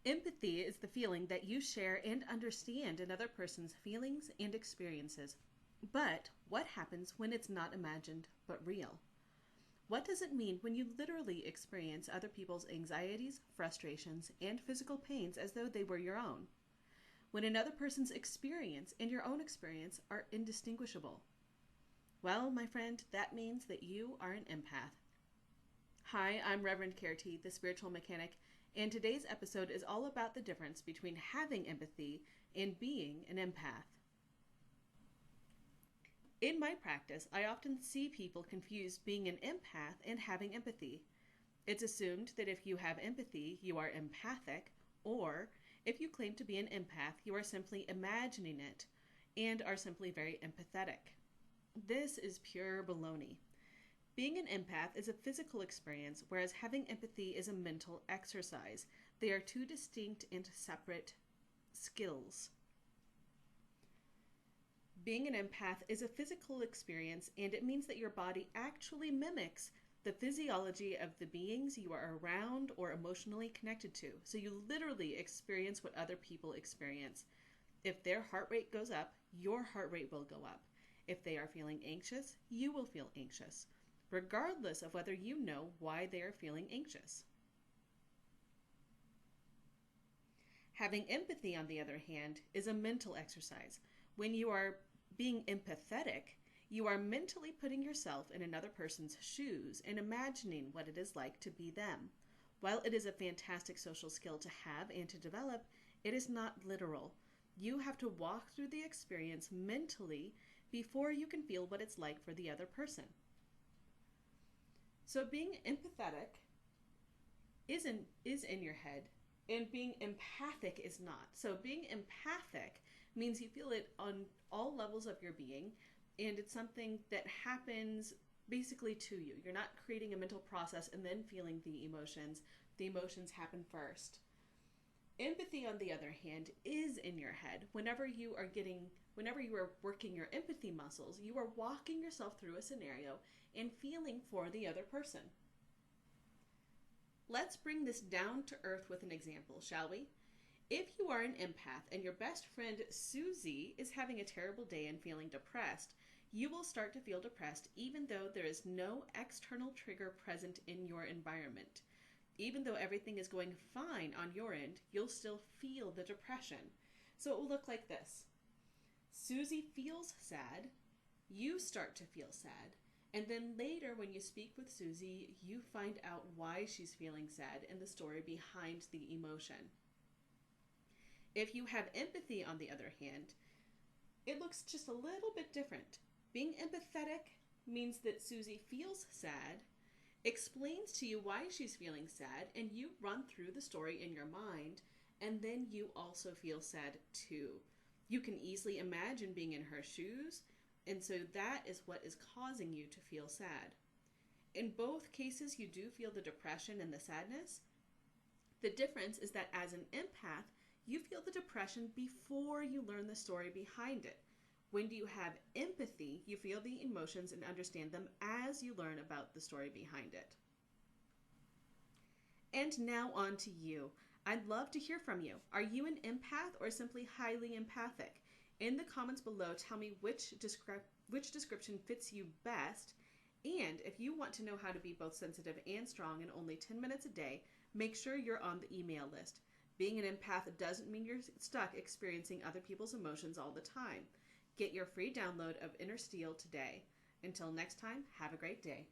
Empathy is the feeling that you share and understand another person's feelings and experiences. But what happens when it's not imagined but real? What does it mean when you literally experience other people's anxieties, frustrations, and physical pains as though they were your own? When another person's experience and your own experience are indistinguishable? Well, my friend, that means that you are an empath. Hi, I'm Reverend Carety, the spiritual mechanic, and today's episode is all about the difference between having empathy and being an empath. In my practice, I often see people confuse being an empath and having empathy. It's assumed that if you have empathy, you are empathic, or if you claim to be an empath, you are simply imagining it and are simply very empathetic. This is pure baloney. Being an empath is a physical experience, whereas having empathy is a mental exercise. They are two distinct and separate skills. Being an empath is a physical experience, and it means that your body actually mimics the physiology of the beings you are around or emotionally connected to. So you literally experience what other people experience. If their heart rate goes up, your heart rate will go up. If they are feeling anxious, you will feel anxious, regardless of whether you know why they are feeling anxious. Having empathy, on the other hand, is a mental exercise. When you are being empathetic, you are mentally putting yourself in another person's shoes and imagining what it is like to be them. While it is a fantastic social skill to have and to develop, it is not literal. You have to walk through the experience mentally before you can feel what it's like for the other person. So being empathetic is in your head, and being empathic is not. So being empathic means you feel it on all levels of your being, and it's something that happens basically to you. You're not creating a mental process and then feeling the emotions. The emotions happen first. Empathy, on the other hand, is in your head. Whenever you are working your empathy muscles, you are walking yourself through a scenario and feeling for the other person. Let's bring this down to earth with an example, shall we? If you are an empath and your best friend Susie is having a terrible day and feeling depressed, you will start to feel depressed even though there is no external trigger present in your environment. Even though everything is going fine on your end, you'll still feel the depression. So it will look like this. Susie feels sad, you start to feel sad, and then later when you speak with Susie, you find out why she's feeling sad and the story behind the emotion. If you have empathy, on the other hand, it looks just a little bit different. Being empathetic means that Susie feels sad, explains to you why she's feeling sad, and you run through the story in your mind, and then you also feel sad too. You can easily imagine being in her shoes, and so that is what is causing you to feel sad. In both cases, you do feel the depression and the sadness. The difference is that as an empath, you feel the depression before you learn the story behind it. When you have empathy, you feel the emotions and understand them as you learn about the story behind it. And now on to you. I'd love to hear from you. Are you an empath or simply highly empathic? In the comments below, tell me which description fits you best. And if you want to know how to be both sensitive and strong in only 10 minutes a day, make sure you're on the email list. Being an empath doesn't mean you're stuck experiencing other people's emotions all the time. Get your free download of Inner Steel today. Until next time, have a great day.